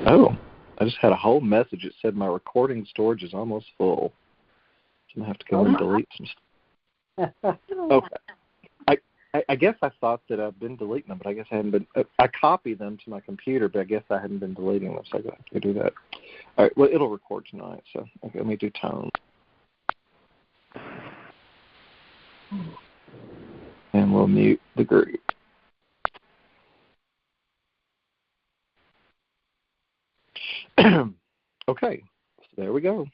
Oh, I just had a whole message. It said my recording storage is almost full. So I'm going to have to go and delete some stuff. Okay. I guess I thought that I've been deleting them, but I guess I hadn't been. I copied them to my computer, but I guess I hadn't been deleting them, so I got to do that. All right, well, it'll record tonight, so okay, let me do tone. And we'll mute the group. Okay, so there we go.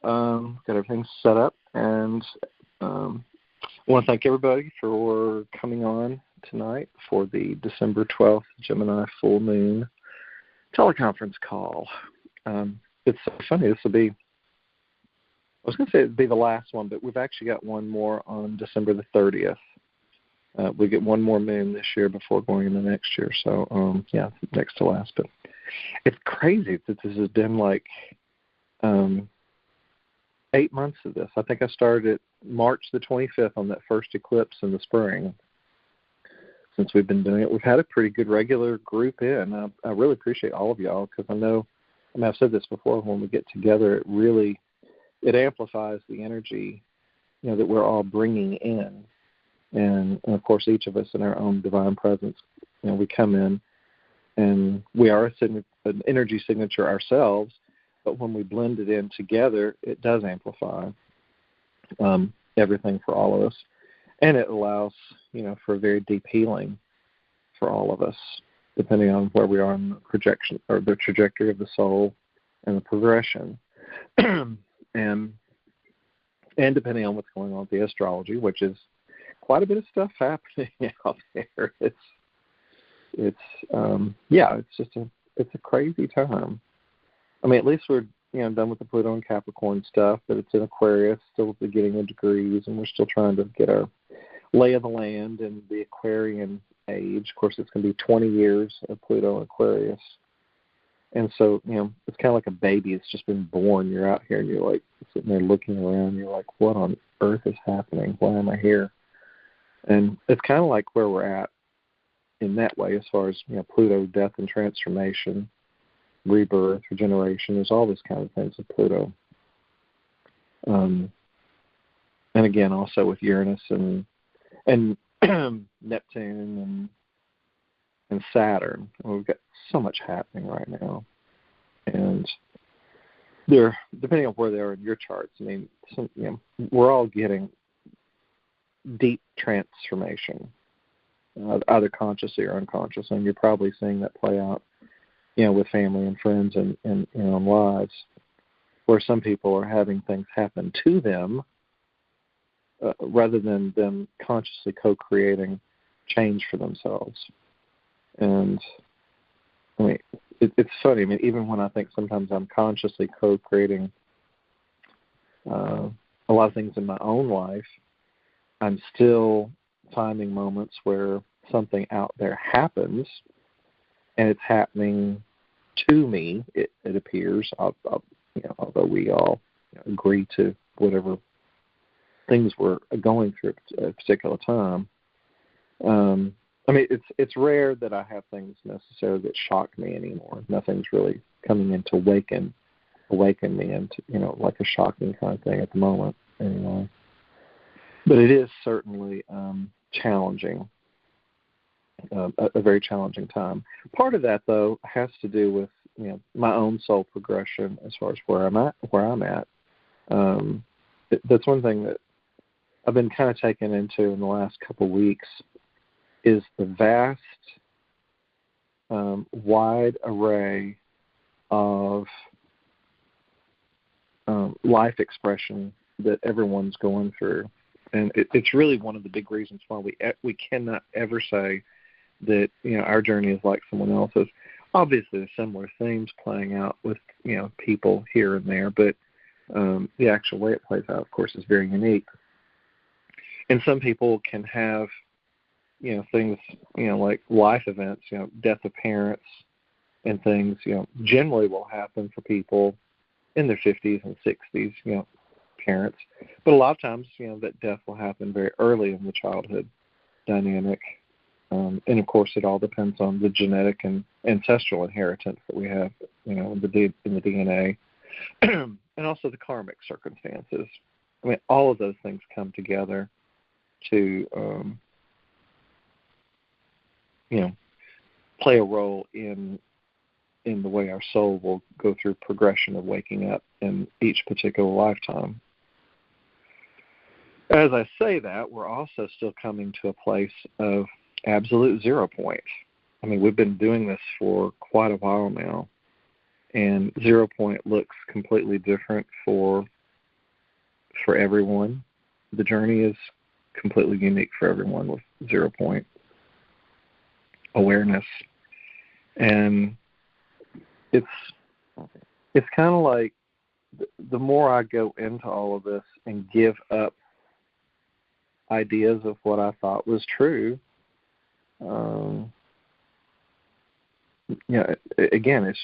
Got everything set up, and I want to thank everybody for coming on tonight for the December 12th Gemini full moon teleconference call. It's so funny. This will be, I was going to say it'd be the last one, but we've actually got one more on December the 30th. We get one more moon this year before going into next year. So, yeah, next to last. But it's crazy that this has been like 8 months of this. I think I started March the 25th on that first eclipse in the spring. Since we've been doing it, we've had a pretty good regular group in. I really appreciate all of y'all because I know, I mean, I've said this before, when we get together, it amplifies the energy, that we're all bringing in. And of course, each of us in our own divine presence, we come in and we are an energy signature ourselves, but when we blend it in together, it does amplify everything for all of us. And it allows, for very deep healing for all of us, depending on where we are in the projection or the trajectory of the soul and the progression. and depending on what's going on with the astrology, which is quite a bit of stuff happening out there. It's a crazy time. I mean, at least we're done with the Pluto and Capricorn stuff, but it's in Aquarius, still at the beginning of degrees, and we're still trying to get our lay of the land in the Aquarian age. Of course, it's going to be 20 years of Pluto and Aquarius. And so, it's kind of like a baby. It's just been born. You're out here, and you're like sitting there looking around. You're like, what on earth is happening? Why am I here? And it's kind of like where we're at in that way as far as, Pluto, death and transformation, rebirth, regeneration. There's all this kind of things with Pluto. And again, also with Uranus and Neptune and Saturn. We've got so much happening right now. And they're, depending on where they are in your charts, I mean, we're all getting deep transformation, either consciously or unconsciously, and you're probably seeing that play out, with family and friends and in their own lives, where some people are having things happen to them rather than them consciously co-creating change for themselves. And I mean, it's funny. I mean, even when I think sometimes I'm consciously co-creating a lot of things in my own life, I'm still finding moments where something out there happens, and it's happening to me. It appears, although we all agree to whatever things we're going through at a particular time. I mean, it's rare that I have things necessarily that shock me anymore. Nothing's really coming in to awaken me into, like a shocking kind of thing at the moment anymore. But it is certainly challenging, a very challenging time. Part of that, though, has to do with my own soul progression as far as where I'm at. That's one thing that I've been kind of taken into in the last couple of weeks is the vast, wide array of life expression that everyone's going through. And it's really one of the big reasons why we cannot ever say that our journey is like someone else's. Obviously, there's similar themes playing out with people here and there, but the actual way it plays out, of course, is very unique. And some people can have things like life events, death of parents, and things generally will happen for people in their 50s and 60s, parents. But a lot of times, that death will happen very early in the childhood dynamic. And of course, it all depends on the genetic and ancestral inheritance that we have, in the DNA, and also the karmic circumstances. I mean, all of those things come together to, play a role in the way our soul will go through progression of waking up in each particular lifetime. As I say that, we're also still coming to a place of absolute 0 point. I mean, we've been doing this for quite a while now, and 0 point looks completely different for everyone. The journey is completely unique for everyone with 0 point awareness. And it's kind of like the more I go into all of this and give up ideas of what I thought was true, again,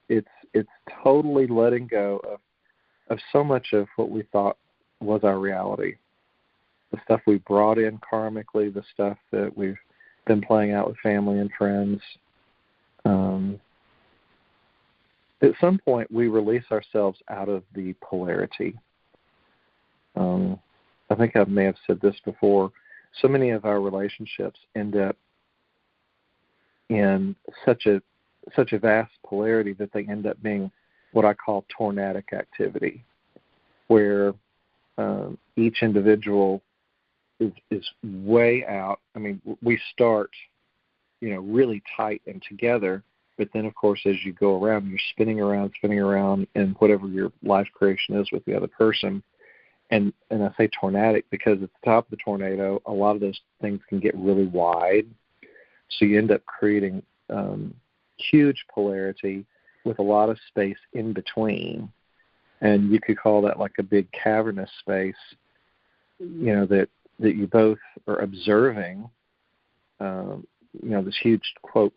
it's totally letting go of so much of what we thought was our reality. The stuff we brought in karmically, the stuff that we've been playing out with family and friends. At some point, we release ourselves out of the polarity. I think I may have said this before. So many of our relationships end up in such a vast polarity that they end up being what I call tornadic activity, where each individual is way out. I mean, we start, really tight and together, but then, of course, as you go around, you're spinning around in whatever your life creation is with the other person. And I say tornadic because at the top of the tornado, a lot of those things can get really wide. So you end up creating huge polarity with a lot of space in between. And you could call that like a big cavernous space, that you both are observing, this huge, quote,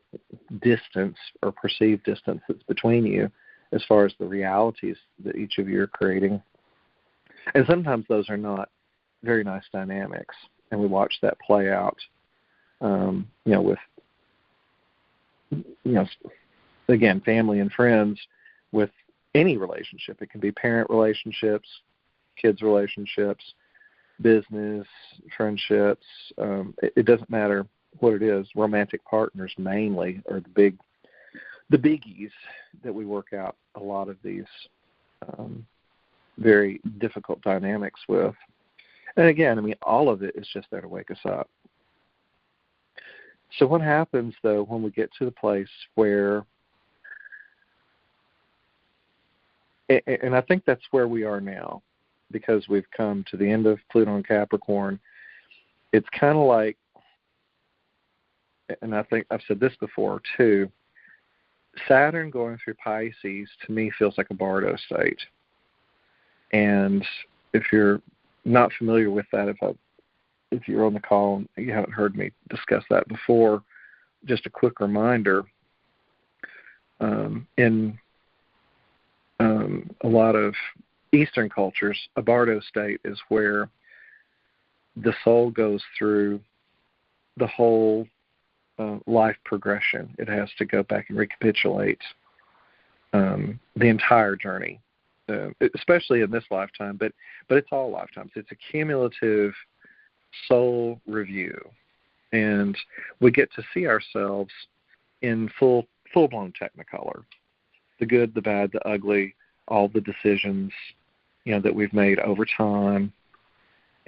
distance or perceived distance that's between you as far as the realities that each of you are creating. And sometimes those are not very nice dynamics, and we watch that play out, with, again, family and friends, with any relationship. It can be parent relationships, kids relationships, business, friendships. It doesn't matter what it is. Romantic partners mainly are the biggies that we work out a lot of these very difficult dynamics with. And again, I mean, all of it is just there to wake us up. So what happens, though, when we get to the place where, and I think that's where we are now, because we've come to the end of Pluto and Capricorn. It's kind of like, and I think I've said this before too, Saturn going through Pisces to me feels like a Bardo state. And if you're not familiar with that, if you're on the call and you haven't heard me discuss that before, just a quick reminder, in a lot of Eastern cultures, a Bardo state is where the soul goes through the whole life progression. It has to go back and recapitulate the entire journey, especially in this lifetime, but it's all lifetimes. It's a cumulative soul review, and we get to see ourselves in full-blown Technicolor, the good, the bad, the ugly, all the decisions that we've made over time,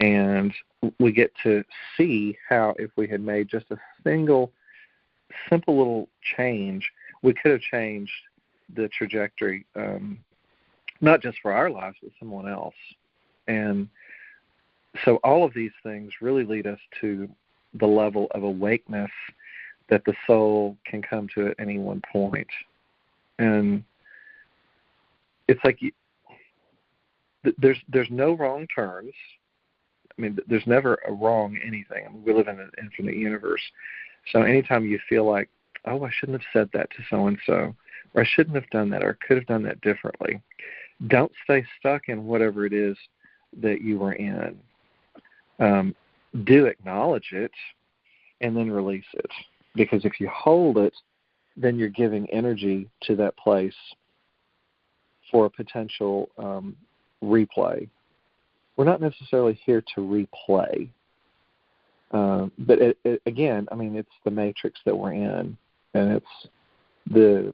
and we get to see how if we had made just a simple little change, we could have changed the trajectory, not just for our lives, but someone else. And so all of these things really lead us to the level of awakeness that the soul can come to at any one point. And it's like there's no wrong turns. I mean, there's never a wrong anything. I mean, we live in an infinite universe. So anytime you feel like, oh, I shouldn't have said that to so-and-so, or I shouldn't have done that, or I could have done that differently, don't stay stuck in whatever it is that you were in. Do acknowledge it, and then release it. Because if you hold it, then you're giving energy to that place for a potential replay. We're not necessarily here to replay. But again, I mean, it's the matrix that we're in, and it's the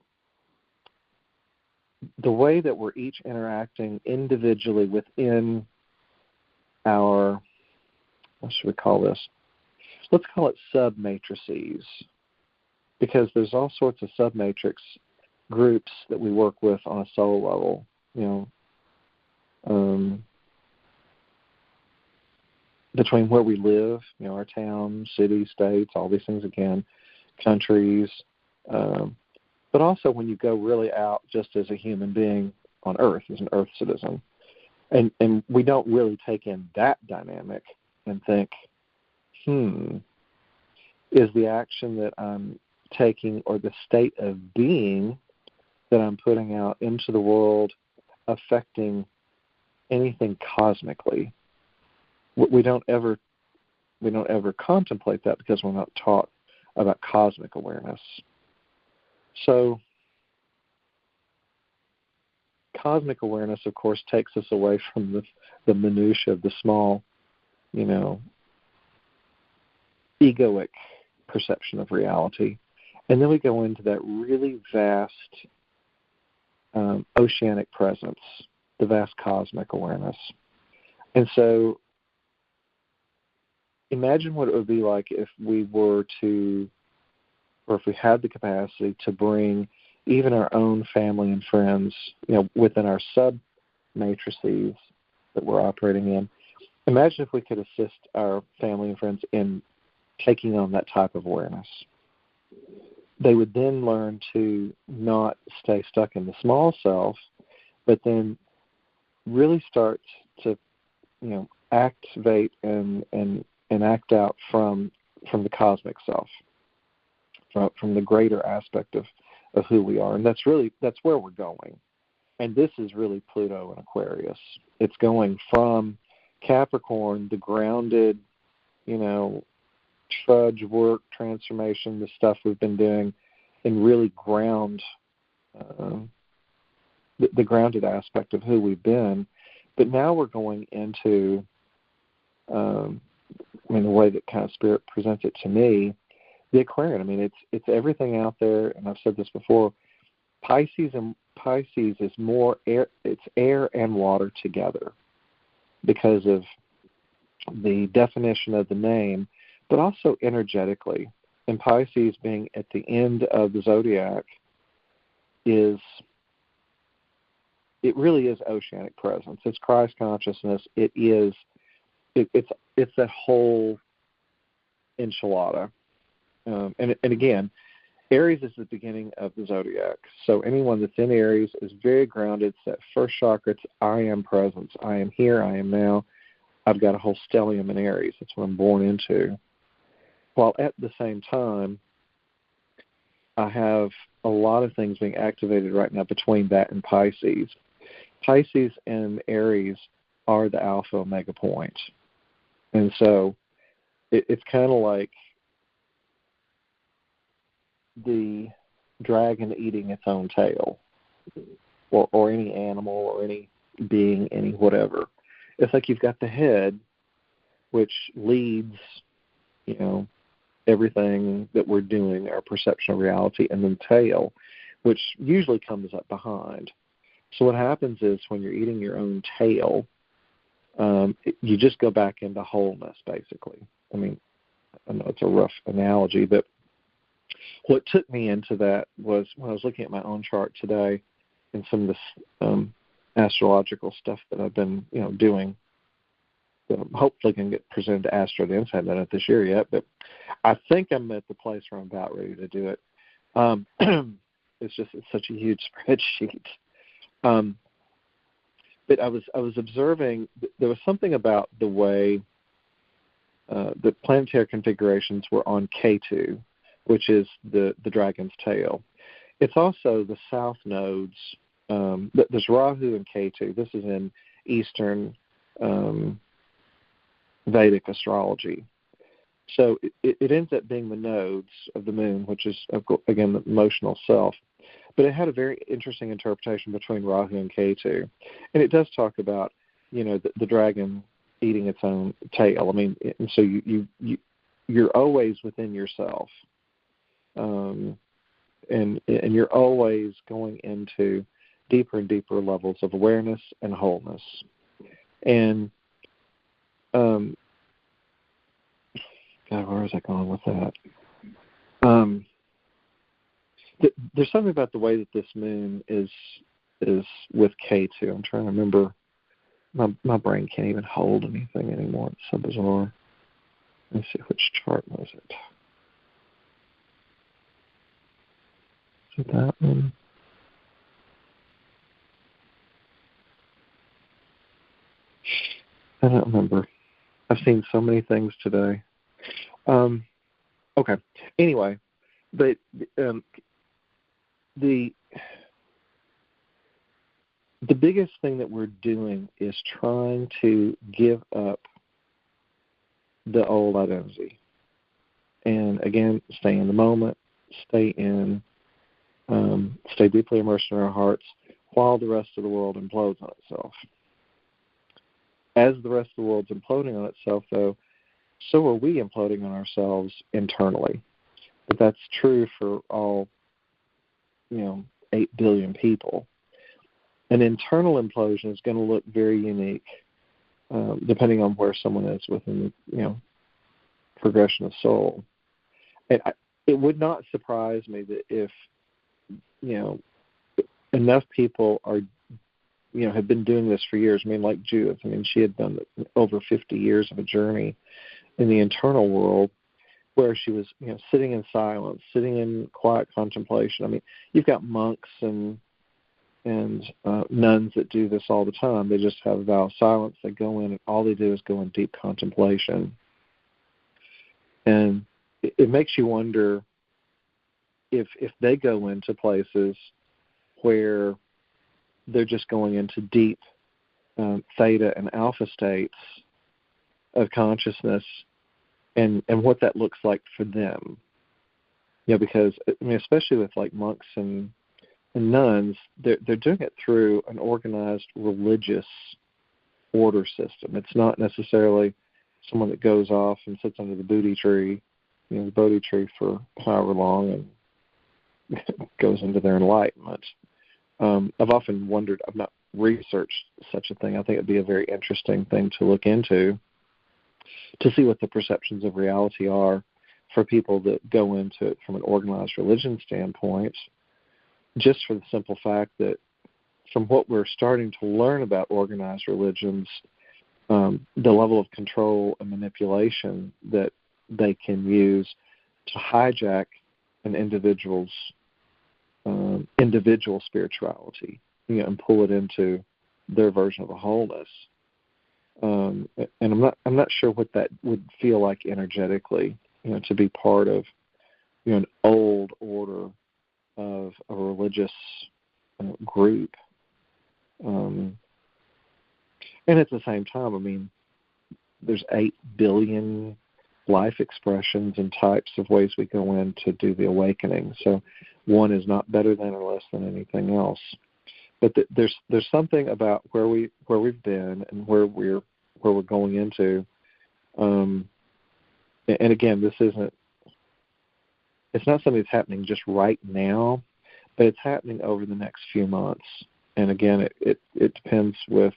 way that we're each interacting individually within our, what should we call this? Let's call it sub-matrices, because there's all sorts of sub-matrix groups that we work with on a soul level, between where we live, our towns, cities, states, all these things again, countries, but also when you go really out just as a human being on Earth, as an Earth citizen. And we don't really take in that dynamic and think, is the action that I'm taking or the state of being that I'm putting out into the world affecting anything cosmically? We don't ever contemplate that because we're not taught about cosmic awareness. So cosmic awareness, of course, takes us away from the minutiae of the small, egoic perception of reality. And then we go into that really vast oceanic presence, the vast cosmic awareness. And so imagine what it would be like if we were to, or if we had the capacity to bring even our own family and friends, within our sub-matrices that we're operating in. Imagine if we could assist our family and friends in taking on that type of awareness. They would then learn to not stay stuck in the small self, but then really start to, activate and act out from the cosmic self, from the greater aspect of who we are. And that's where we're going. And this is really Pluto and Aquarius. It's going from Capricorn, the grounded, trudge work, transformation, the stuff we've been doing, and really ground the grounded aspect of who we've been. But now we're going into, the way that kind of Spirit presents it to me, the Aquarian. It's everything out there, and I've said this before. Pisces is more air. It's air and water together because of the definition of the name, but also energetically. And Pisces being at the end of the zodiac it really is oceanic presence. It's Christ consciousness. It's that whole enchilada. And again, Aries is the beginning of the zodiac. So anyone that's in Aries is very grounded. It's that first chakra. It's I am presence. I am here. I am now. I've got a whole stellium in Aries. That's what I'm born into. While at the same time, I have a lot of things being activated right now between that and Pisces. Pisces and Aries are the alpha omega point. And so it's kind of like the dragon eating its own tail, or any animal or any being, any whatever. It's like you've got the head, which leads, everything that we're doing, our perception of reality, and then tail, which usually comes up behind. So what happens is when you're eating your own tail, you just go back into wholeness, basically. I know it's a rough analogy, but what took me into that was when I was looking at my own chart today and some of this astrological stuff that I've been, doing. That I'm hopefully can get presented to Astro Dance. I haven't done it this year yet, but I think I'm at the place where I'm about ready to do it. It's such a huge spreadsheet. But I was observing there was something about the way the planetary configurations were on K2, which is the dragon's tail. It's also the south nodes. There's Rahu and K2. This is in Eastern Vedic astrology. So it ends up being the nodes of the moon, which is, again, the emotional self. But it had a very interesting interpretation between Rahu and Ketu. And it does talk about, the dragon eating its own tail. I mean, and so you're always within yourself. And you're always going into deeper and deeper levels of awareness and wholeness. And, God, where was I going with that? There's something about the way that this moon is with K2. I'm trying to remember. My brain can't even hold anything anymore. It's so bizarre. Let's see, which chart was it? Is it that one? I don't remember. I've seen so many things today. Okay. Anyway, but the biggest thing that we're doing is trying to give up the old identity. And again, stay in the moment, stay deeply immersed in our hearts while the rest of the world implodes on itself. As the rest of the world's imploding on itself, though, so are we imploding on ourselves internally. But that's true for all, 8 billion people. An internal implosion is going to look very unique, depending on where someone is within the, progression of soul. And it would not surprise me that if, enough people are, have been doing this for years. I mean, like Judith. I mean, she had done over 50 years of a journey in the internal world, where she was, sitting in silence, sitting in quiet contemplation. I mean, you've got monks and nuns that do this all the time. They just have a vow of silence. They go in, and all they do is go in deep contemplation. And it makes you wonder if they go into places where they're just going into deep theta and alpha states of consciousness, and what that looks like for them. Because, especially with like monks and nuns, they're doing it through an organized religious order system. It's not necessarily someone that goes off and sits under the Bodhi tree, the Bodhi tree for however long and goes into their enlightenment. I've often wondered, I've not researched such a thing. I think it'd be a very interesting thing to look into, to see what the perceptions of reality are for people that go into it from an organized religion standpoint, just for the simple fact that from what we're starting to learn about organized religions, the level of control and manipulation that they can use to hijack an individual's individual spirituality, and pull it into their version of a wholeness. And I'm not sure what that would feel like energetically, to be part of, an old order of a religious group. And at the same time, there's 8 billion life expressions and types of ways we go in to do the awakening. So one is not better than or less than anything else. But there's something about where we've been and where we're going into. And again, it's not something that's happening just right now, but it's happening over the next few months. And again, it depends with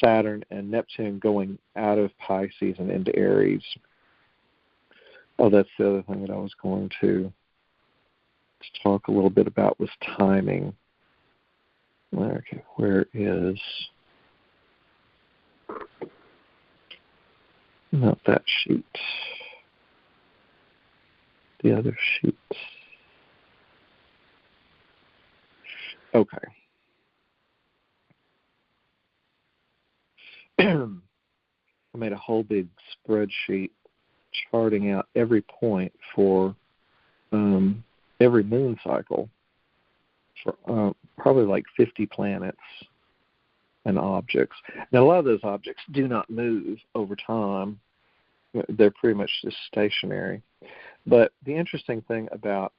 Saturn and Neptune going out of Pisces and into Aries. Oh, that's the other thing that I was going to talk a little bit about, was timing. Okay, where is... Not that sheet. The other sheet. Okay. I made a whole big spreadsheet charting out every point for every moon cycle for probably like 50 planets and objects. Now, a lot of those objects do not move over time. They're pretty much just stationary. But the interesting thing about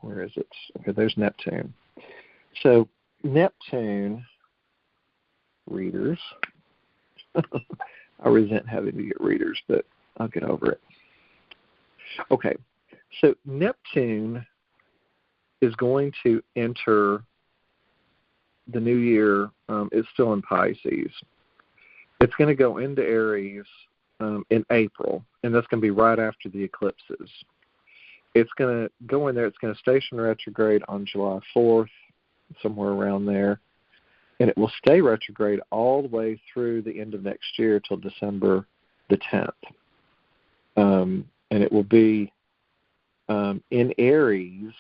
where is it? Okay, there's Neptune. So Neptune readers. I resent having to get readers, but I'll get over it. Okay, so Neptune is going to enter the new year. It's still in Pisces. It's going to go into Aries in April, and that's going to be right after the eclipses. It's going to go in there. It's going to station retrograde on July 4th, somewhere around there. And it will stay retrograde all the way through the end of next year till December the 10th. And it will be in Aries,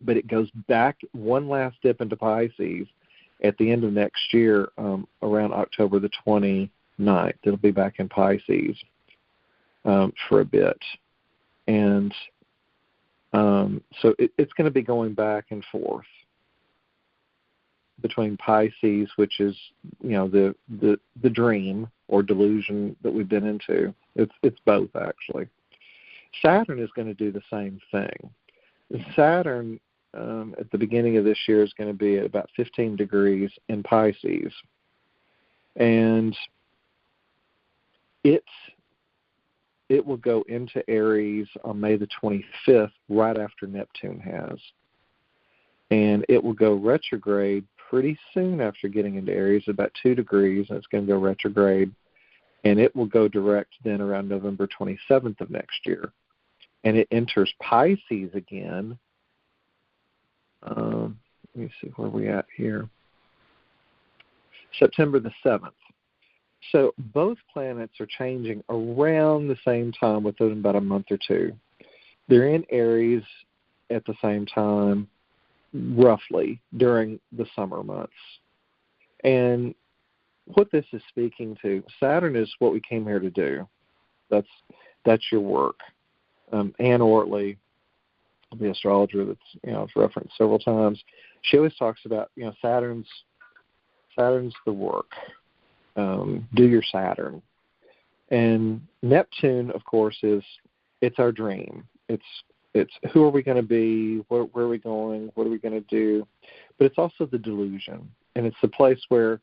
but it goes back one last dip into Pisces at the end of next year, around October the 29th. It'll be back in Pisces for a bit. And so it's going to be going back and forth between Pisces, which is, the dream or delusion that we've been into. It's both, actually. Saturn is going to do the same thing. Saturn, at the beginning of this year, is going to be at about 15 degrees in Pisces. And it will go into Aries on May the 25th, right after Neptune has. And it will go retrograde pretty soon after getting into Aries, about 2 degrees, and it's going to go retrograde. And it will go direct then around November 27th of next year. And it enters Pisces again. Let me see where we're at here. September the 7th. So both planets are changing around the same time, within about a month or two. They're in Aries at the same time, roughly, during the summer months. And what this is speaking to, Saturn is what we came here to do. That's your work. Anne Ortley, the astrologer that's referenced several times, she always talks about Saturn's the work. Do your Saturn. And Neptune, of course, it's our dream. It's who are we going to be? Where are we going? What are we going to do? But it's also the delusion, and it's the place where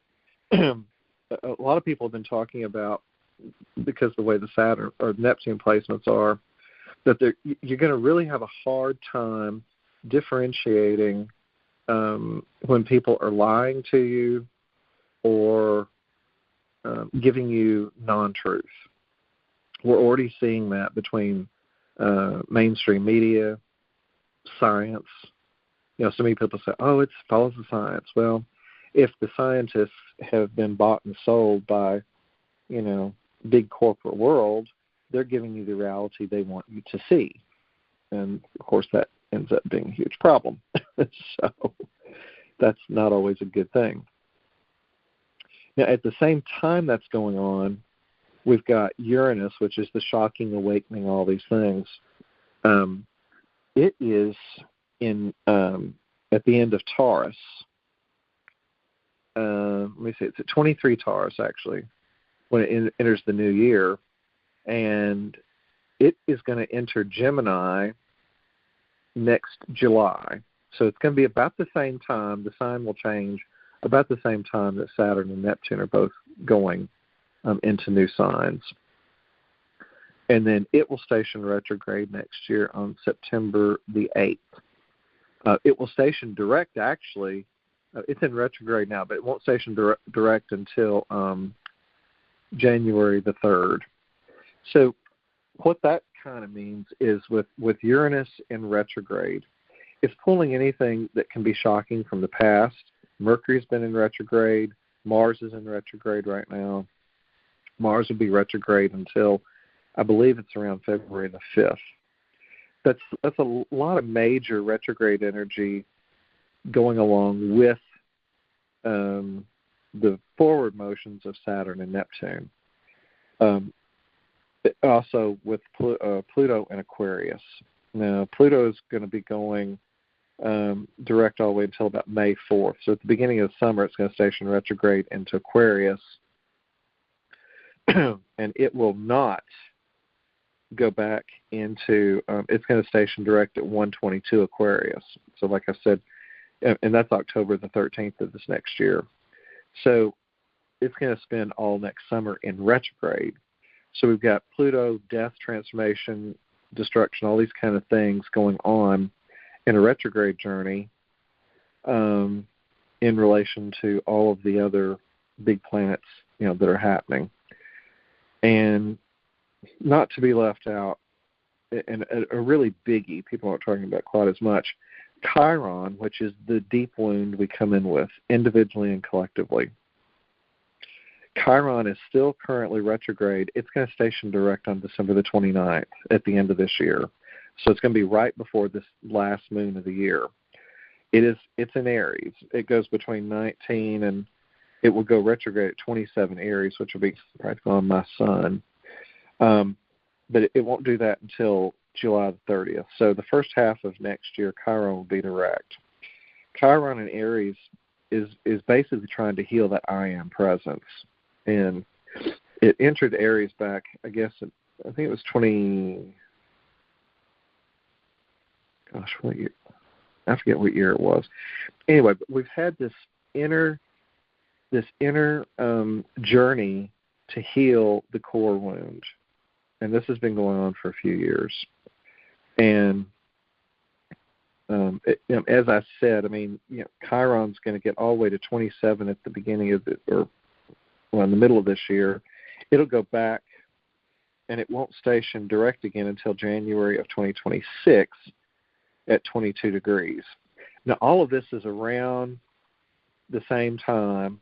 a lot of people have been talking about, because the way the Saturn or Neptune placements are, that you're going to really have a hard time differentiating when people are lying to you or giving you non-truth. We're already seeing that between mainstream media, science. So many people say, "Oh, it follows the science." Well, if the scientists have been bought and sold by, big corporate world, they're giving you the reality they want you to see, and of course that ends up being a huge problem. So that's not always a good thing. Now, at the same time that's going on, we've got Uranus, which is the shocking awakening, all these things. It is at the end of Taurus. Let me see, it's at 23 Taurus, actually, when it enters the new year. And it is going to enter Gemini next July. So it's going to be about the same time. The sign will change about the same time that Saturn and Neptune are both going into new signs. And then it will station retrograde next year on September the 8th. It will station direct, actually. It's in retrograde now, but it won't station direct until January the 3rd. So what that kind of means is with Uranus in retrograde, it's pulling anything that can be shocking from the past. Mercury's been in retrograde. Mars is in retrograde right now. Mars will be retrograde until, I believe it's around February the 5th. That's a lot of major retrograde energy going along with the forward motions of Saturn and Neptune. Also with Pluto and Aquarius. Now, Pluto is going to be going direct all the way until about May 4th. So at the beginning of the summer, it's going to station retrograde into Aquarius, and it will not go back into, it's going to station direct at 122 Aquarius. So like I said, and that's October the 13th of this next year. So it's going to spend all next summer in retrograde. So we've got Pluto, death, transformation, destruction, all these kind of things going on in a retrograde journey in relation to all of the other big planets, that are happening. And not to be left out, and a really biggie people aren't talking about quite as much, Chiron, which is the deep wound we come in with individually and collectively. Chiron is still currently retrograde. It's going to station direct on December the 29th at the end of this year. So it's going to be right before this last moon of the year. It's in Aries. It goes between 19 and it will go retrograde at 27 Aries, which will be practically on my sun. But it won't do that until July the 30th. So the first half of next year, Chiron will be direct. Chiron in Aries is basically trying to heal that I am presence. And it entered Aries back, I think it was what year? I forget what year it was. Anyway, but we've had this inner journey to heal the core wound. And this has been going on for a few years. And as I said, Chiron's going to get all the way to 27 at the beginning of in the middle of this year. It'll go back, and it won't station direct again until January of 2026 at 22 degrees. Now, all of this is around the same time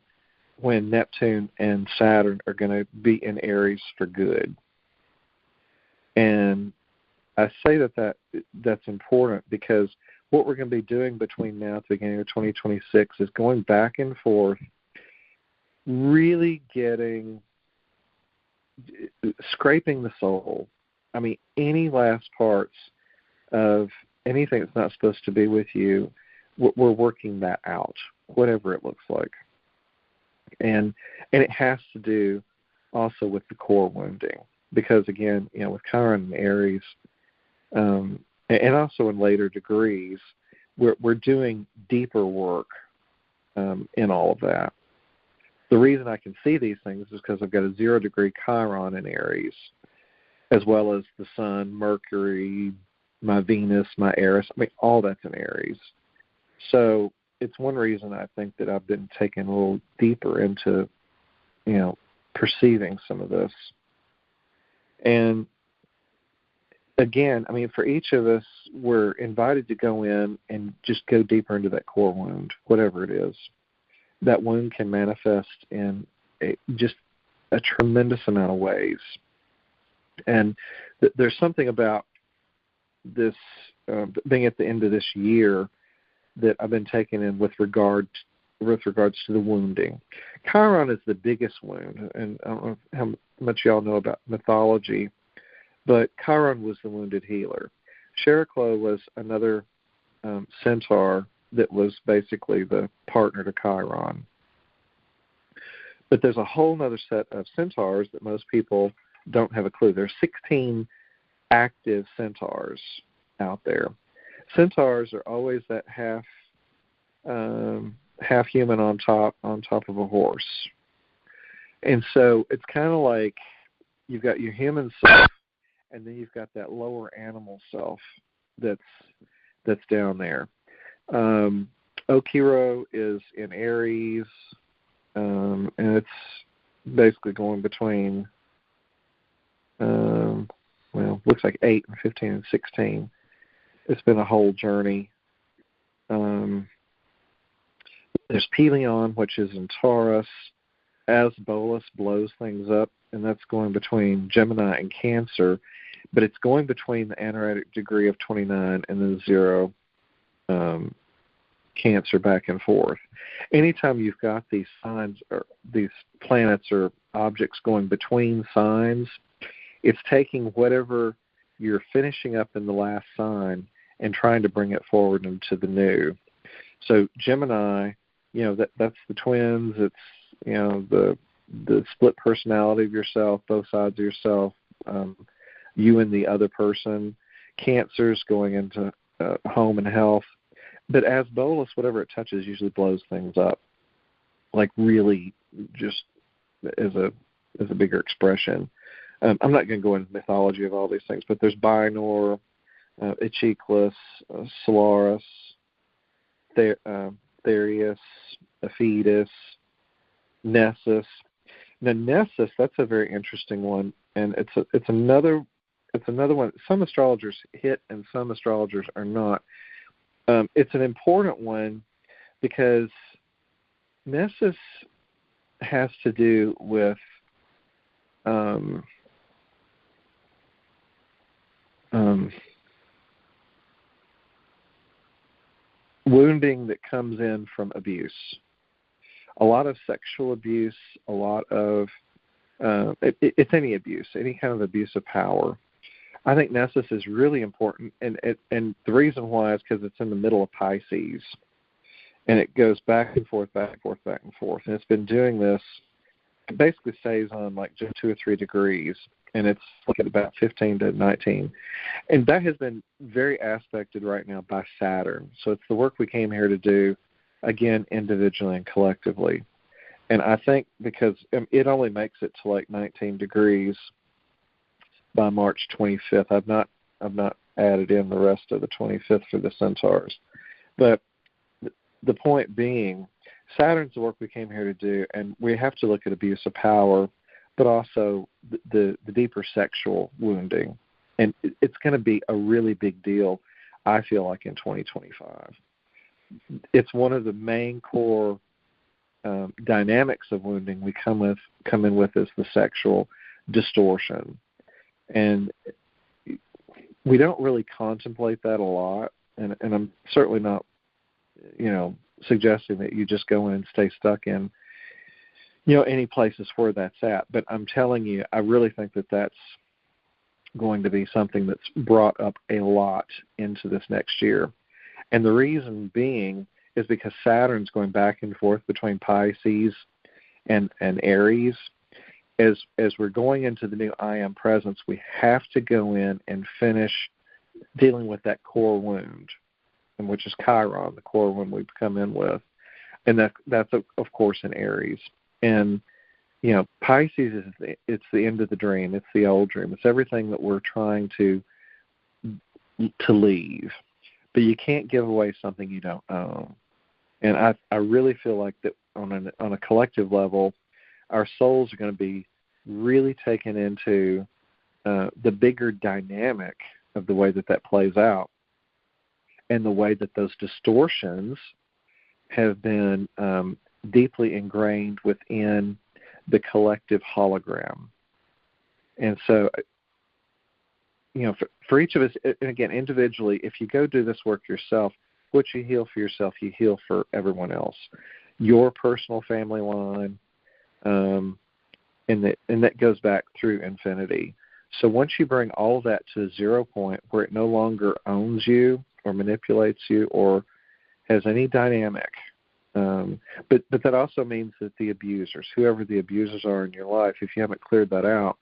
when Neptune and Saturn are going to be in Aries for good. And I say that's important because what we're going to be doing between now and the beginning of 2026 is going back and forth, really scraping the soul. Any last parts of anything that's not supposed to be with you, we're working that out, whatever it looks like. And it has to do also with the core wounding. Because again, with Chiron and Aries, and also in later degrees, we're doing deeper work in all of that. The reason I can see these things is because I've got a 0-degree Chiron in Aries, as well as the Sun, Mercury, my Venus, my Eris. All that's in Aries. So it's one reason I think that I've been taken a little deeper into, perceiving some of this. And again, for each of us, we're invited to go in and just go deeper into that core wound, whatever it is. That wound can manifest in just a tremendous amount of ways. And there's something about this being at the end of this year that I've been taken in with regards to the wounding. Chiron is the biggest wound, and I don't know how much y'all know about mythology, but Chiron was the wounded healer. Chariclo was another centaur that was basically the partner to Chiron. But there's a whole other set of centaurs that most people don't have a clue. There's 16 active centaurs out there. Centaurs are always that half human on top of a horse. And so it's kind of like you've got your human self, and then you've got that lower animal self that's down there. Okiro is in Aries, and it's basically going between, looks like 8 and 15 and 16. It's been a whole journey. There's Pelion, which is in Taurus. Asbolus blows things up, and that's going between Gemini and Cancer, but it's going between the anaretic degree of 29 and the 0 Cancer back and forth. Anytime you've got these signs or these planets or objects going between signs, it's taking whatever you're finishing up in the last sign and trying to bring it forward into the new. So Gemini, that's the twins. It's, the split personality of yourself, both sides of yourself, you and the other person. Cancer's going into home and health. But as Bolus, whatever it touches usually blows things up, like really just as a bigger expression. I'm not going to go into mythology of all these things, but there's Binor, Echeclus, Solaris, Therius, Aphetus, Nessus. Now Nessus, that's a very interesting one, and it's another one. Some astrologers hit and some astrologers are not. It's an important one because Nessus has to do with wounding that comes in from abuse. A lot of sexual abuse, a lot of it's any abuse, any kind of abuse of power. I think Nessus is really important, and the reason why is because it's in the middle of Pisces, and it goes back and forth, back and forth, back and forth, and it's been doing this. It basically stays on like just 2 or 3 degrees, and it's like at about 15 to 19, and that has been very aspected right now by Saturn. So it's the work we came here to do, again, individually and collectively. And I think because it only makes it to like 19 degrees by March 25th. I've not added in the rest of the 25th for the Centaurs. But the point being, Saturn's the work we came here to do, and we have to look at abuse of power, but also the deeper sexual wounding. And it's going to be a really big deal, I feel like, in 2025. It's one of the main core dynamics of wounding we come in with is the sexual distortion. And we don't really contemplate that a lot, and I'm certainly not, suggesting that you just go in and stay stuck in, any places where that's at. But I'm telling you, I really think that that's going to be something that's brought up a lot into this next year. And the reason being is because Saturn's going back and forth between Pisces and Aries. As we're going into the new I Am presence, we have to go in and finish dealing with that core wound, and which is Chiron, the core wound we come in with. And that's of course in Aries. And Pisces it's the end of the dream. It's the old dream. It's everything that we're trying to leave. But you can't give away something you don't own. And I really feel like that on a collective level, our souls are going to be really taken into the bigger dynamic of the way that plays out, and the way that those distortions have been deeply ingrained within the collective hologram. And so, for each of us, and again, individually, if you go do this work yourself, what you heal for yourself, you heal for everyone else. Your personal family line, and that goes back through infinity. So once you bring all of that to a 0 point where it no longer owns you or manipulates you or has any dynamic, but that also means that the abusers, whoever the abusers are in your life, if you haven't cleared that out,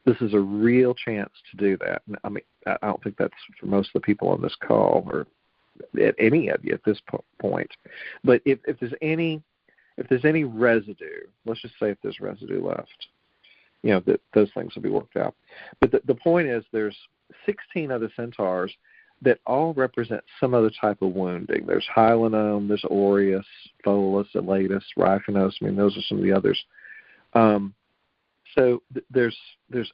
this is a real chance to do that. I mean, I don't think that's for most of the people on this call or at any of you at this point. But if there's any residue, let's just say if there's residue left, that those things will be worked out. But the point is, there's 16 other centaurs that all represent some other type of wounding. There's Hylinome, there's Aureus, Pholus, Elatus, Riphanos. I mean, those are some of the others. So there's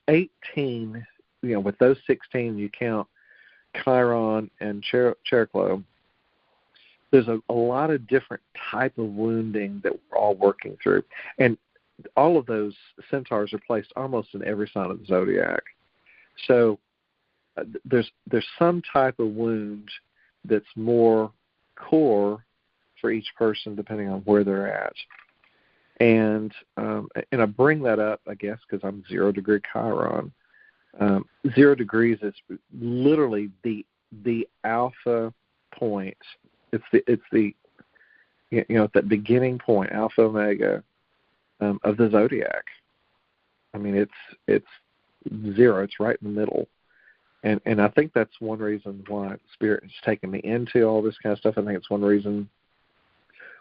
18. With those 16, you count Chiron and Cheroklo. There's a lot of different type of wounding that we're all working through, and all of those centaurs are placed almost in every sign of the zodiac. So there's some type of wound that's more core for each person depending on where they're at. And I bring that up, I guess, because I'm 0 degree Chiron. 0 degrees is literally the the alpha point. It's the at that beginning point, alpha omega, of the zodiac. I mean, it's zero. It's right in the middle, and I think that's one reason why Spirit has taken me into all this kind of stuff. I think it's one reason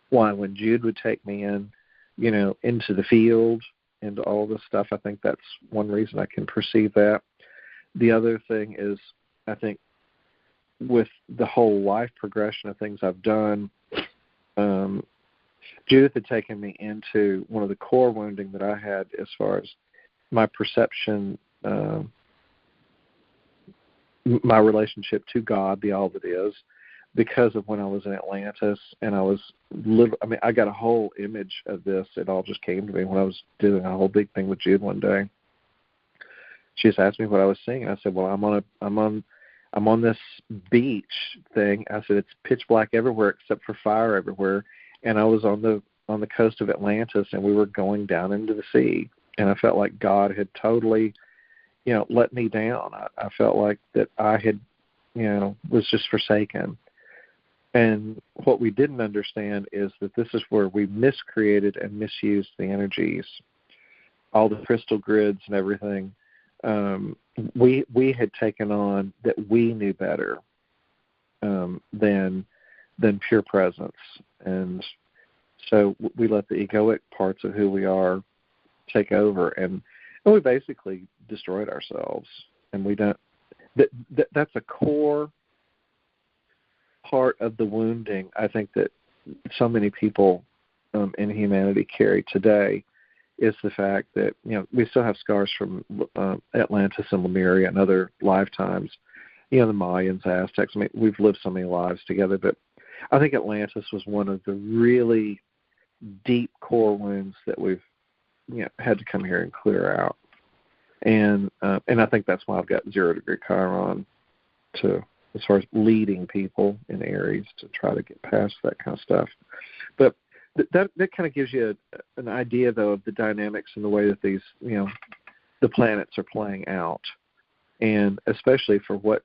why when Jude would take me in, into the field, into all this stuff, I think that's one reason I can perceive that. The other thing is, I think, with the whole life progression of things I've done, Judith had taken me into one of the core wounding that I had as far as my perception, my relationship to God, the all that is, because of when I was in Atlantis, and I got a whole image of this. It all just came to me when I was doing a whole big thing with Jude one day. She just asked me what I was seeing, and I said, "Well, I'm on this beach thing." I said, "It's pitch black everywhere except for fire everywhere," and I was on the coast of Atlantis, and we were going down into the sea, and I felt like God had totally, let me down. I felt like that I had, was just forsaken. And what we didn't understand is that this is where we miscreated and misused the energies, all the crystal grids and everything. We had taken on that we knew better than pure presence, and so we let the egoic parts of who we are take over, and we basically destroyed ourselves. And we don't. That's a core part of the wounding, I think, that so many people in humanity carry today, is the fact that we still have scars from Atlantis and Lemuria and other lifetimes, the Mayans, Aztecs. I mean, we've lived so many lives together, but I think Atlantis was one of the really deep core wounds that we've had to come here and clear out, and I think that's why I've got 0 degree Chiron to, as far as leading people in Aries, to try to get past that kind of stuff. But that kind of gives you an idea, though, of the dynamics and the way that these, the planets are playing out, and especially for what,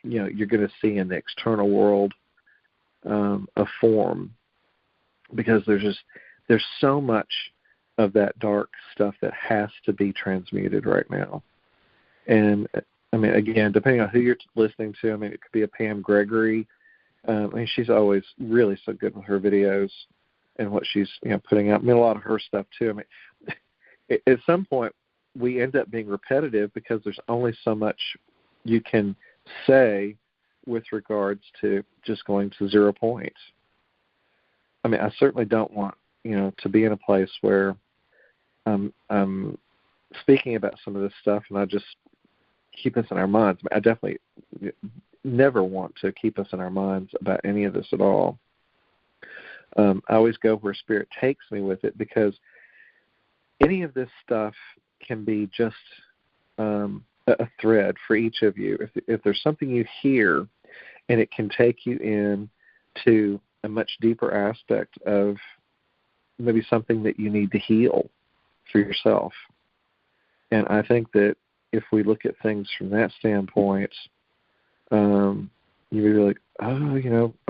you're going to see in the external world of form, because there's so much of that dark stuff that has to be transmuted right now. And I mean, again, depending on who you're listening to, I mean, it could be a Pam Gregory. I mean, she's always really so good with her videos and what she's putting out. I mean, a lot of her stuff too. I mean, at some point we end up being repetitive because there's only so much you can say with regards to just going to 0 points. I mean, I certainly don't want to be in a place where I'm speaking about some of this stuff and I just keep us in our minds. I definitely never want to keep us in our minds about any of this at all. I always go where Spirit takes me with it, because any of this stuff can be just a thread for each of you. If there's something you hear and it can take you in to a much deeper aspect of maybe something that you need to heal for yourself. And I think that if we look at things from that standpoint, you would be like,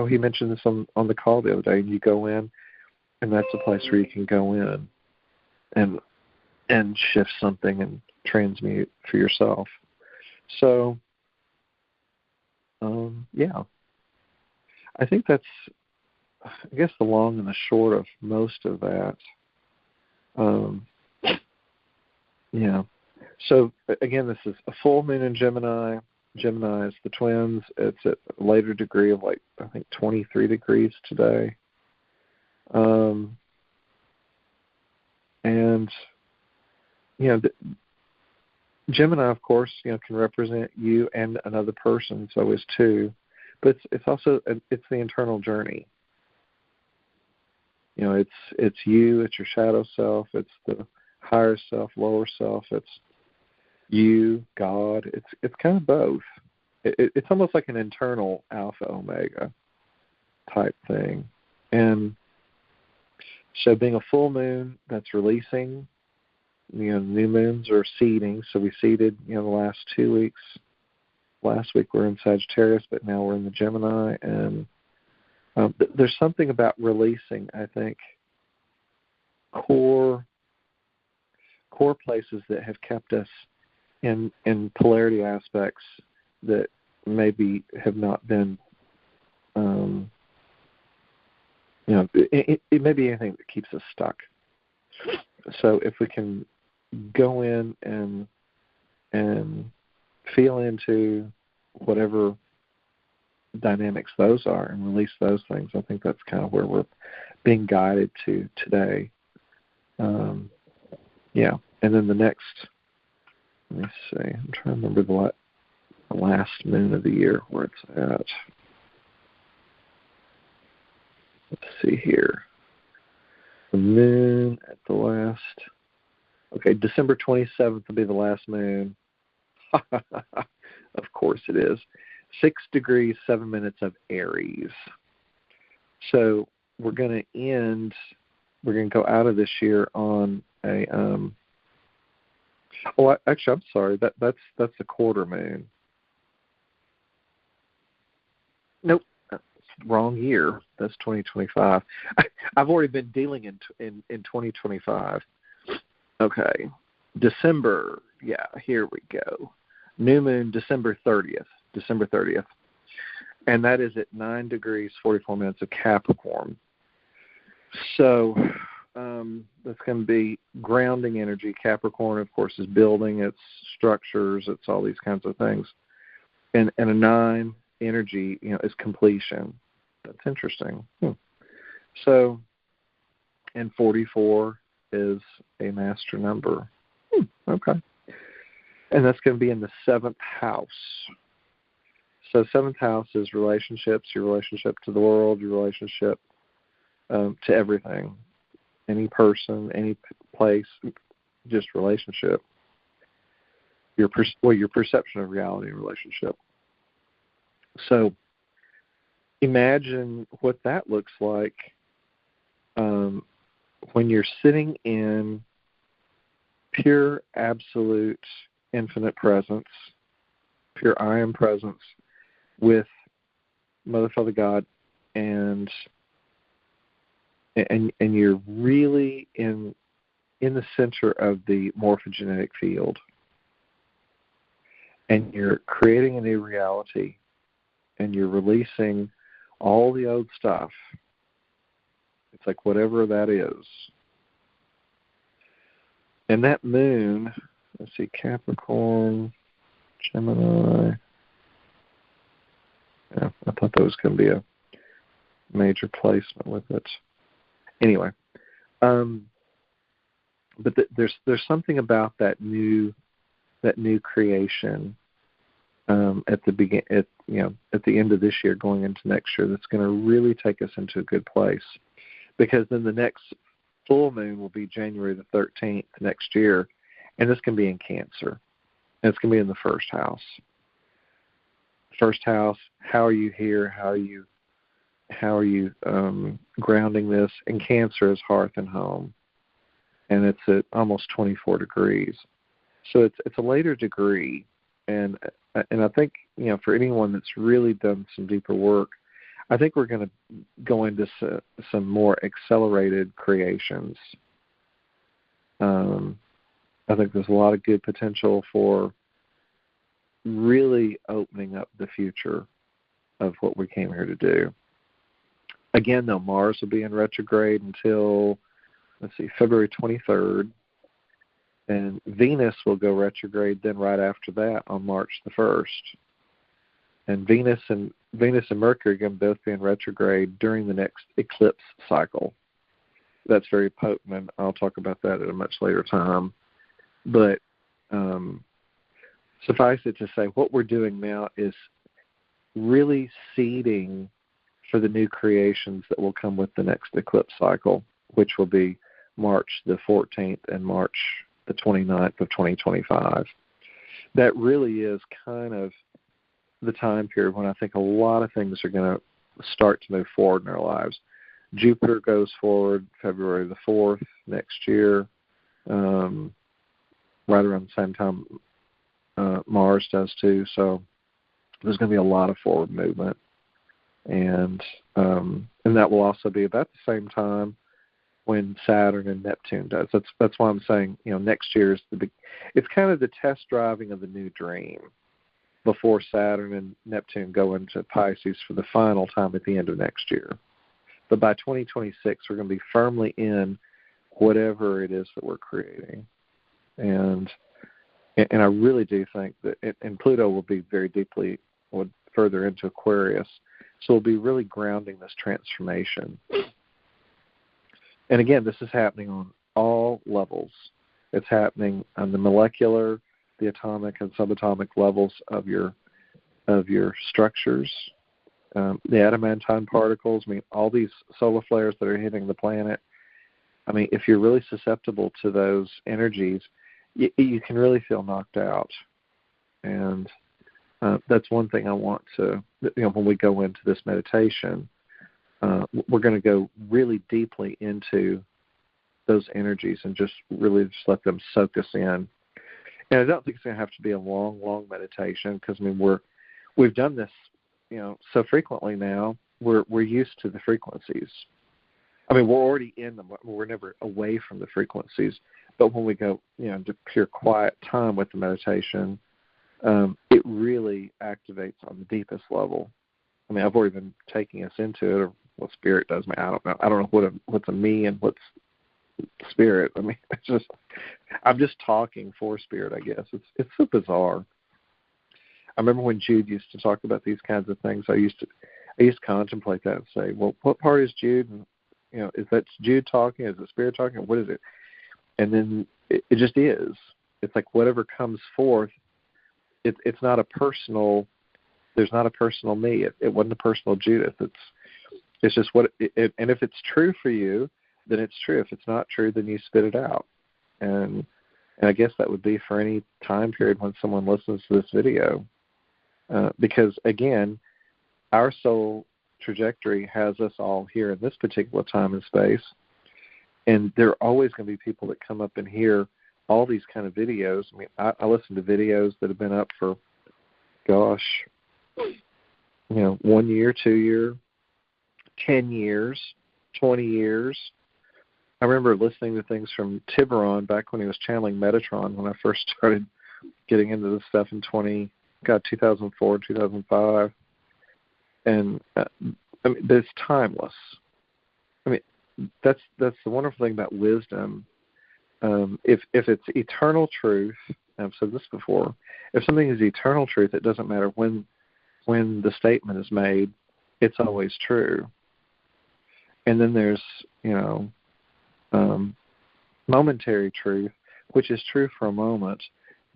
he mentioned this on the call the other day, and you go in, and that's a place where you can go in and shift something and transmute for yourself. So, I think that's, I guess, the long and the short of most of that. So, again, this is a full moon in Gemini. Gemini is the twins. It's at a later degree of, I think 23 degrees today. Gemini, of course, can represent you and another person, so is 2. But it's also, it's the internal journey. It's you, it's your shadow self, it's the higher self, lower self, it's you, God. It's kind of both. It's almost like an internal alpha omega type thing. And so being a full moon, that's releasing. New moons are seeding. So we seeded, the last 2 weeks last week we were in Sagittarius, but now we're in the Gemini. And there's something about releasing, I think, core places that have kept us in polarity aspects that maybe have not been, it may be anything that keeps us stuck. So if we can go in and feel into whatever dynamics those are and release those things, I think that's kind of where we're being guided to today. And then the next, let me see, I'm trying to remember the last moon of the year where it's at. Let's see here. The moon at the last, December 27th will be the last moon. Of course it is. 6 degrees, 7 minutes of Aries. So we're going to go out of this year on a, actually, I'm sorry, that's a quarter moon. Nope, that's the wrong year. That's 2025. I've already been dealing in 2025. Okay, December. Yeah, here we go. New moon, December 30th, and that is at 9 degrees 44 minutes of Capricorn. So that's going to be grounding energy. Capricorn, of course, is building, it's structures, it's all these kinds of things. And a 9 energy, is completion. That's interesting. So, and 44 is a master number. Okay. And that's going to be in the 7th house. So 7th house is relationships, your relationship to the world, your relationship to everything, any person, any place, just relationship. Your perception of reality and relationship. So imagine what that looks like when you're sitting in pure, absolute, infinite presence, pure I am presence with Mother, Father, God, and you're really in the center of the morphogenetic field, and you're creating a new reality, and you're releasing all the old stuff. It's like whatever that is. And that moon, let's see, Capricorn, Gemini. Yeah, I thought that was going to be a major placement with it. Anyway, but there's something about that new creation at the end of this year, going into next year, that's going to really take us into a good place, because then the next full moon will be January the 13th next year, and it's going to be in Cancer, and it's going to be in the 1st house. First house, how are you here? How are you grounding this? And Cancer is hearth and home, and it's at almost 24 degrees. So it's a later degree, and I think, for anyone that's really done some deeper work, I think we're going to go into some more accelerated creations. I think there's a lot of good potential for really opening up the future of what we came here to do. Again, though, Mars will be in retrograde until, February 23rd. And Venus will go retrograde then right after that on March the 1st. And Venus and Mercury are going to both be in retrograde during the next eclipse cycle. That's very potent, and I'll talk about that at a much later time. But suffice it to say, what we're doing now is really seeding for the new creations that will come with the next eclipse cycle, which will be March the 14th and March the 29th of 2025. That really is kind of the time period when I think a lot of things are going to start to move forward in our lives. Jupiter goes forward February the 4th next year, right around the same time Mars does too. So there's going to be a lot of forward movement, and that will also be about the same time when Saturn and Neptune does. That's why I'm saying, next year is it's kind of the test driving of the new dream before Saturn and Neptune go into Pisces for the final time at the end of next year. But by 2026, we're going to be firmly in whatever it is that we're creating. And I really do think that, and Pluto will be very deeply further into Aquarius, so we'll be really grounding this transformation. And again, this is happening on all levels. It's happening on the molecular, the atomic, and subatomic levels of your structures, the adamantine particles. All these solar flares that are hitting the planet. If you're really susceptible to those energies, you can really feel knocked out. And that's one thing I want to, when we go into this meditation, we're going to go really deeply into those energies and just let them soak us in. And I don't think it's going to have to be a long, long meditation because we've done this, so frequently now. We're used to the frequencies. We're already in them. We're never away from the frequencies. But when we go, to pure quiet time with the meditation, it really activates on the deepest level. I've already been taking us into it, or what Spirit does. I don't know. I don't know what's a me and what's Spirit. I'm just talking for Spirit, I guess. It's so bizarre. I remember when Jude used to talk about these kinds of things. I used to contemplate that and say, well, what part is Jude? And, is that Jude talking? Is it Spirit talking? What is it? And then it just is. It's like whatever comes forth. It's not a personal. There's not a personal me. It wasn't a personal Judith. It's just what. And if it's true for you, then it's true. If it's not true, then you spit it out. And I guess that would be for any time period when someone listens to this video, because again, our soul trajectory has us all here in this particular time and space, and there are always going to be people that come up and hear all these kind of videos. I listen to videos that have been up for, 1 year, 2 year, 10 years, 20 years. I remember listening to things from Tiburon back when he was channeling Metatron when I first started getting into this stuff in 2004, 2005. And it's timeless. That's the wonderful thing about wisdom. If it's eternal truth, and I've said this before, if something is eternal truth, it doesn't matter when the statement is made, it's always true. And then there's, momentary truth, which is true for a moment,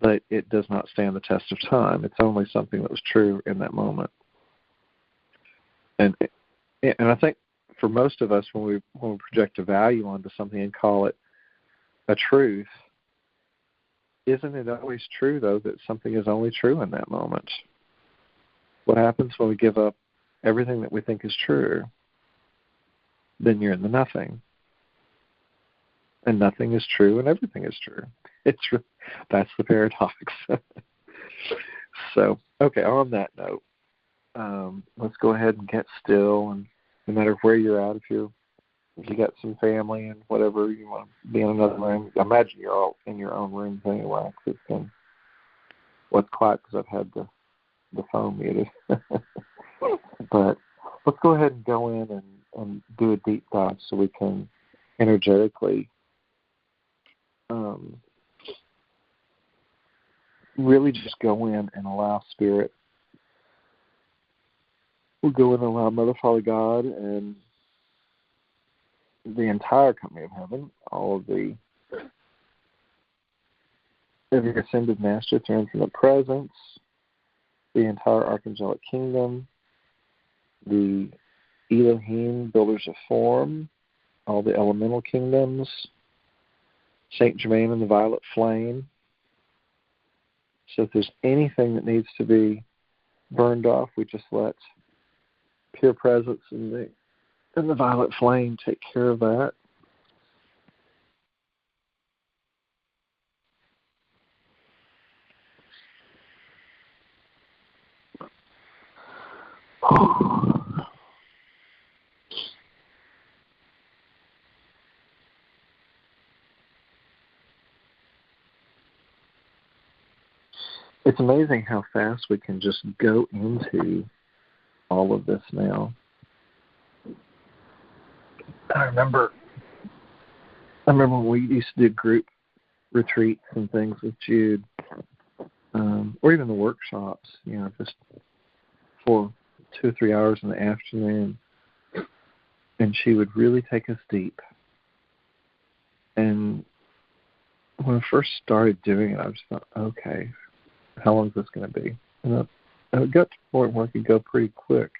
but it does not stand the test of time. It's only something that was true in that moment. And I think for most of us, when we project a value onto something and call it a truth, isn't it always true, though, that something is only true in that moment? What happens when we give up everything that we think is true? Then you're in the nothing. And nothing is true and everything is true. That's the paradox. So, okay, on that note, let's go ahead and get still, and no matter where you're at, if you got some family and whatever, you want to be in another room. I imagine you're all in your own rooms anyway. It's been quiet because I've had the phone muted. But let's go ahead and go in and do a deep dive so we can energetically really just go in and allow Spirit. We'll go in and allow Mother, Father, God, and the entire company of heaven, all of every ascended master, through infinite presence, the entire archangelic kingdom, the Elohim, builders of form, all the elemental kingdoms, Saint Germain and the violet flame. So if there's anything that needs to be burned off, we just let pure presence and the violet flame take care of that. It's amazing how fast we can just go into all of this now. I remember when we used to do group retreats and things with Jude, or even the workshops, just for 2 or 3 hours in the afternoon, and she would really take us deep. And when I first started doing it, I just thought, okay, how long is this going to be? And I got to the point where I could go pretty quick.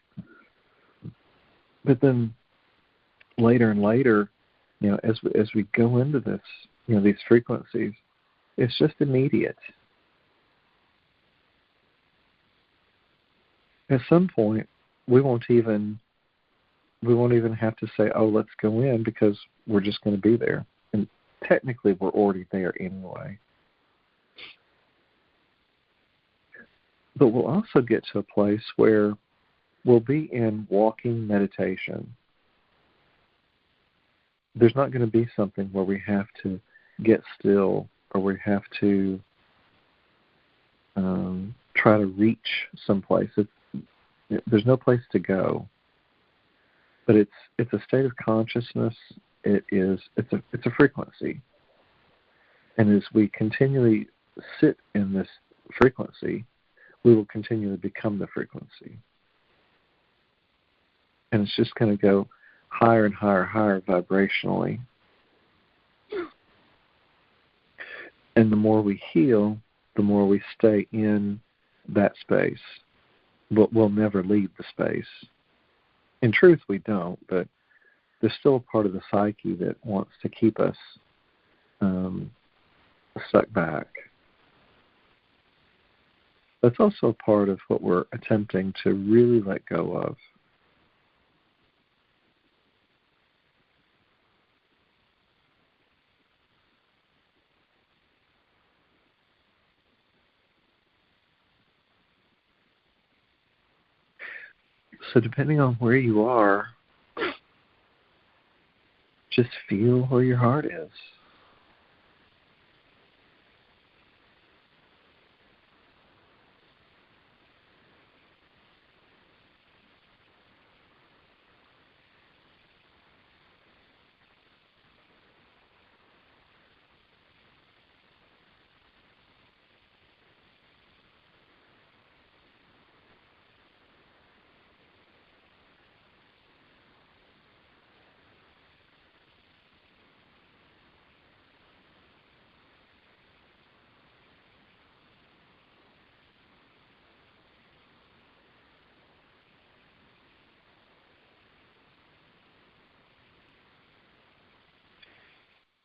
But then later and later, as we go into this, these frequencies, it's just immediate. At some point, we won't even have to say, "Oh, let's go in," because we're just going to be there. And technically, we're already there anyway. But we'll also get to a place where we'll be in walking meditation. There's not going to be something where we have to get still or we have to try to reach someplace. There's no place to go. But it's a state of consciousness. It's a frequency. And as we continually sit in this frequency, we will continually become the frequency. And it's just going to go higher and higher, higher vibrationally. And the more we heal, the more we stay in that space. But we'll never leave the space. In truth, we don't, but there's still a part of the psyche that wants to keep us stuck back. That's also a part of what we're attempting to really let go of. So depending on where you are, just feel where your heart is.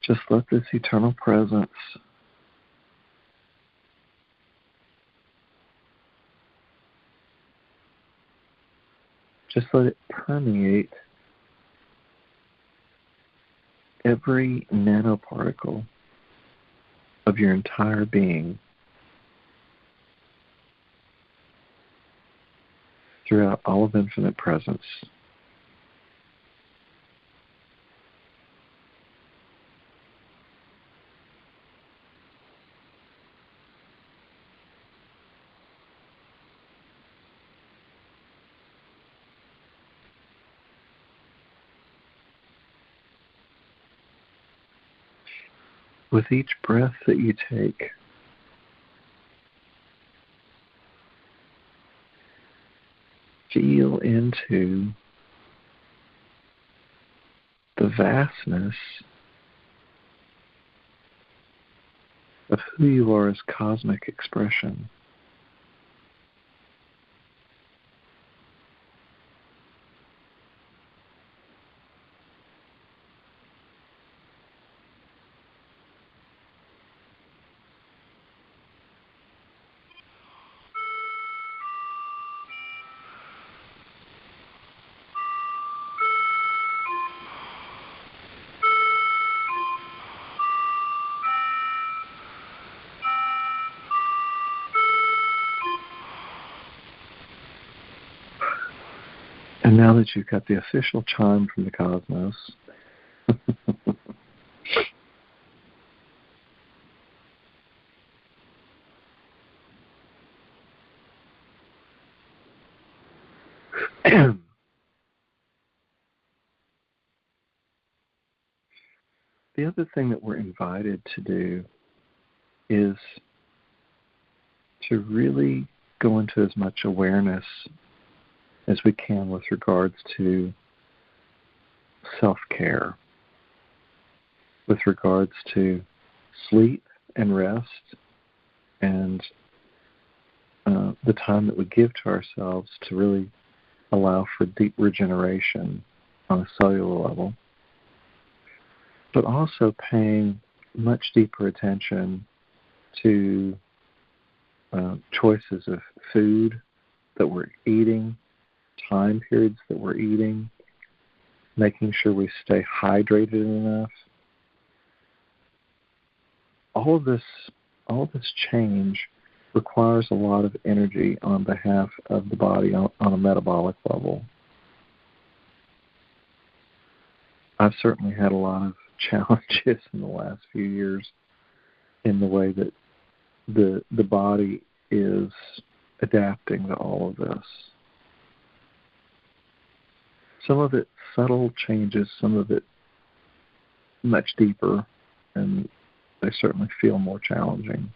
Just let this eternal presence just let it permeate every nanoparticle of your entire being throughout all of infinite presence. With each breath that you take, feel into the vastness of who you are as cosmic expression. now that you've got the official chime from the cosmos, the other thing that we're invited to do is to really go into as much awareness as we can with regards to self-care, with regards to sleep and rest, and the time that we give to ourselves to really allow for deep regeneration on a cellular level, but also paying much deeper attention to choices of food that we're eating, time periods that we're eating, making sure we stay hydrated enough. All of this change requires a lot of energy on behalf of the body on a metabolic level. I've certainly had a lot of challenges in the last few years in the way that the body is adapting to all of this. Some of it subtle changes, some of it much deeper, and they certainly feel more challenging.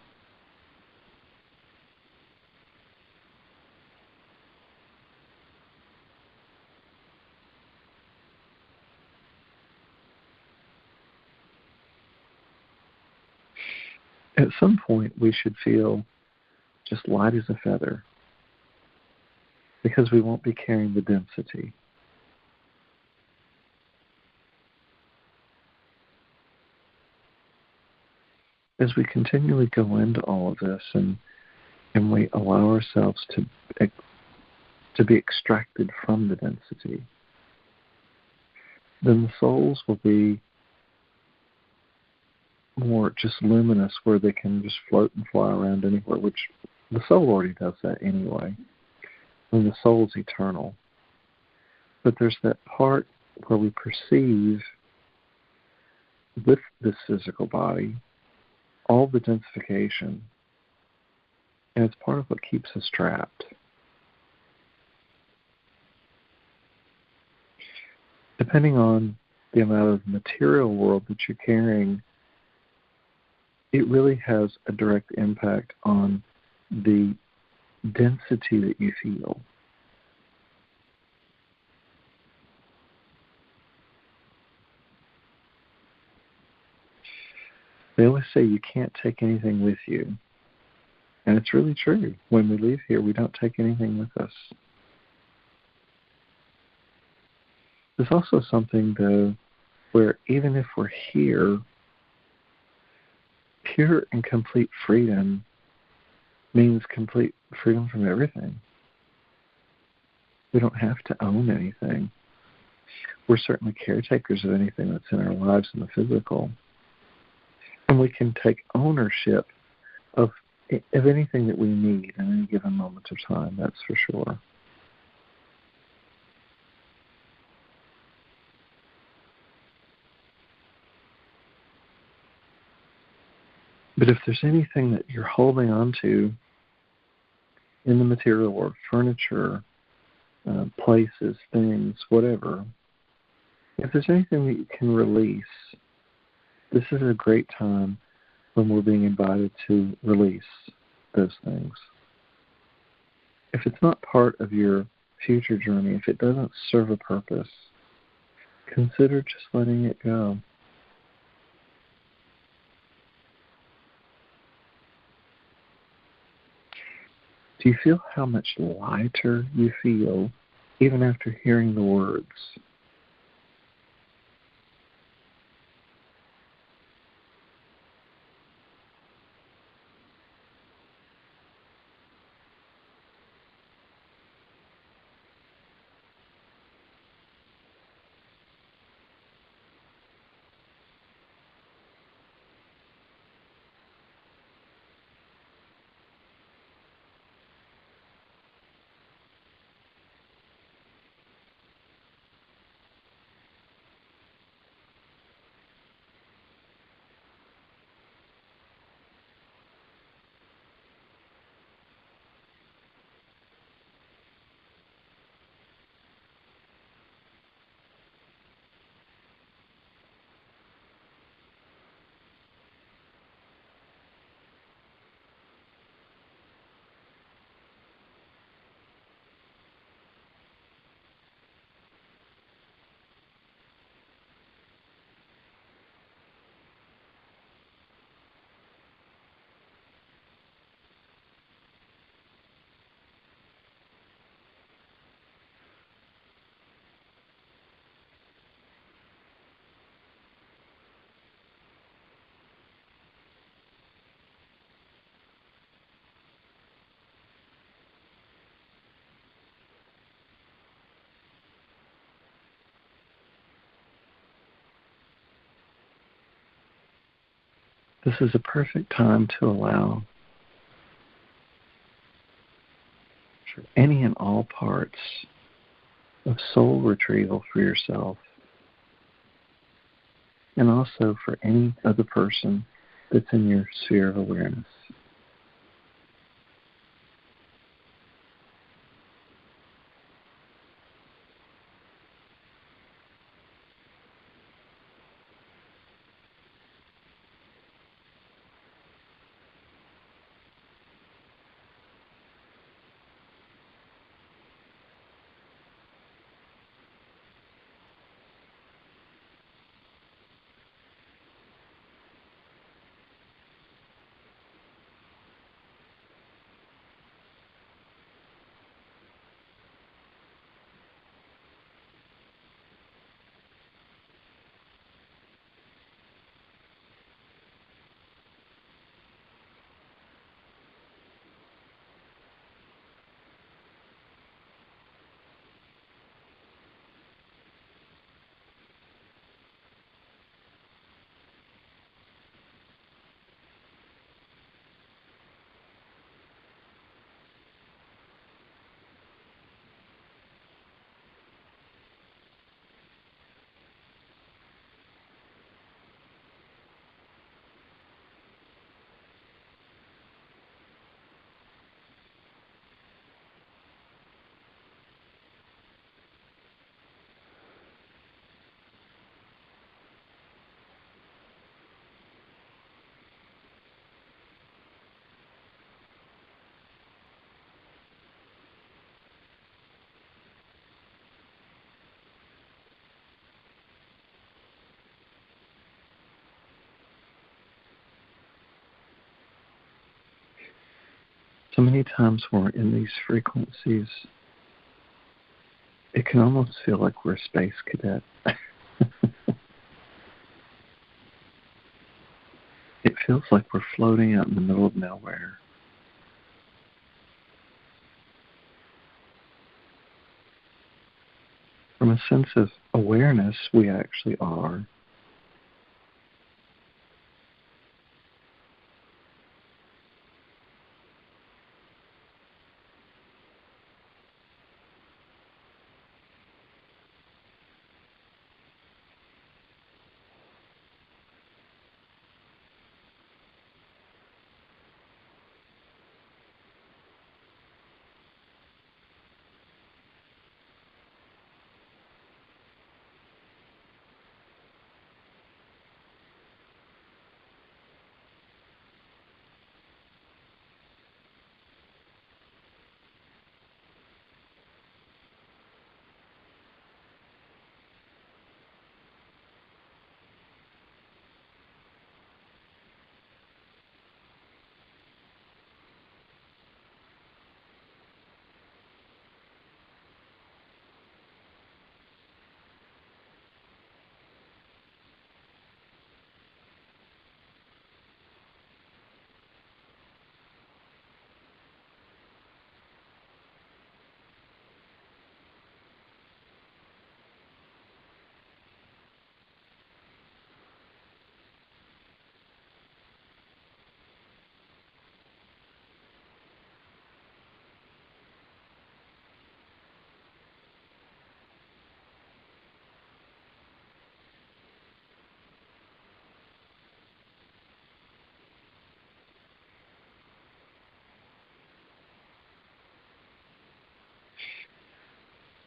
At some point, we should feel just light as a feather because we won't be carrying the density. As we continually go into all of this and we allow ourselves to be extracted from the density, then the souls will be more just luminous, where they can just float and fly around anywhere, which the soul already does that anyway. And the soul's eternal. But there's that part where we perceive with this physical body all the densification, and it's part of what keeps us trapped. Depending on the amount of material world that you're carrying, it really has a direct impact on the density that you feel. They always say you can't take anything with you. And it's really true. When we leave here, we don't take anything with us. There's also something, though, where even if we're here, pure and complete freedom means complete freedom from everything. We don't have to own anything. We're certainly caretakers of anything that's in our lives in the physical. And we can take ownership of anything that we need in any given moment of time, that's for sure. But if there's anything that you're holding on to in the material world, furniture, places, things, whatever, if there's anything that you can release, this is a great time when we're being invited to release those things. If it's not part of your future journey, if it doesn't serve a purpose, consider just letting it go. Do you feel how much lighter you feel even after hearing the words? This is a perfect time to allow for any and all parts of soul retrieval for yourself, and also for any other person that's in your sphere of awareness. So many times when we're in these frequencies, it can almost feel like we're a space cadet. It feels like we're floating out in the middle of nowhere. From a sense of awareness, we actually are.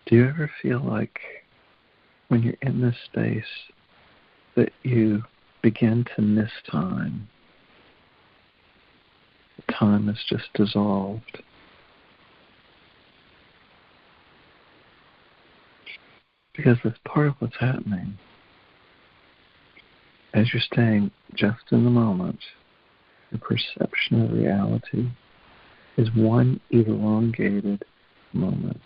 Do you ever feel like when you're in this space that you begin to miss time? Time is just dissolved. Because that's part of what's happening. As you're staying just in the moment, your perception of reality is one elongated moment.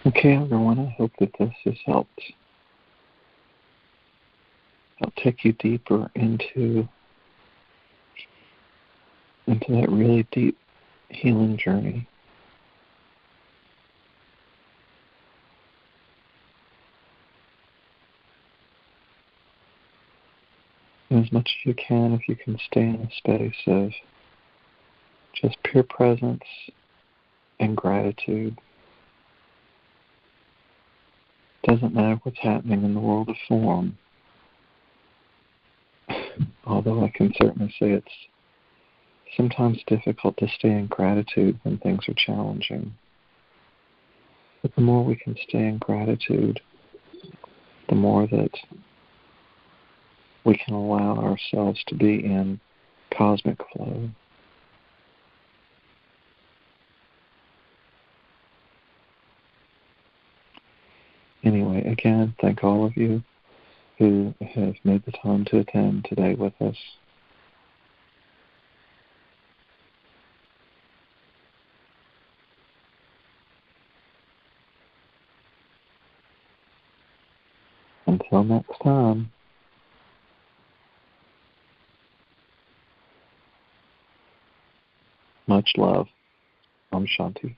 Okay, everyone, I hope that this has helped. I'll take you deeper into that really deep healing journey. And as much as you can, if you can stay in a space of just pure presence and gratitude. Doesn't matter what's happening in the world of form. Although I can certainly say it's sometimes difficult to stay in gratitude when things are challenging. But the more we can stay in gratitude, the more that we can allow ourselves to be in cosmic flow. Anyway, again, thank all of you who have made the time to attend today with us. Until next time. Much love. Om Shanti.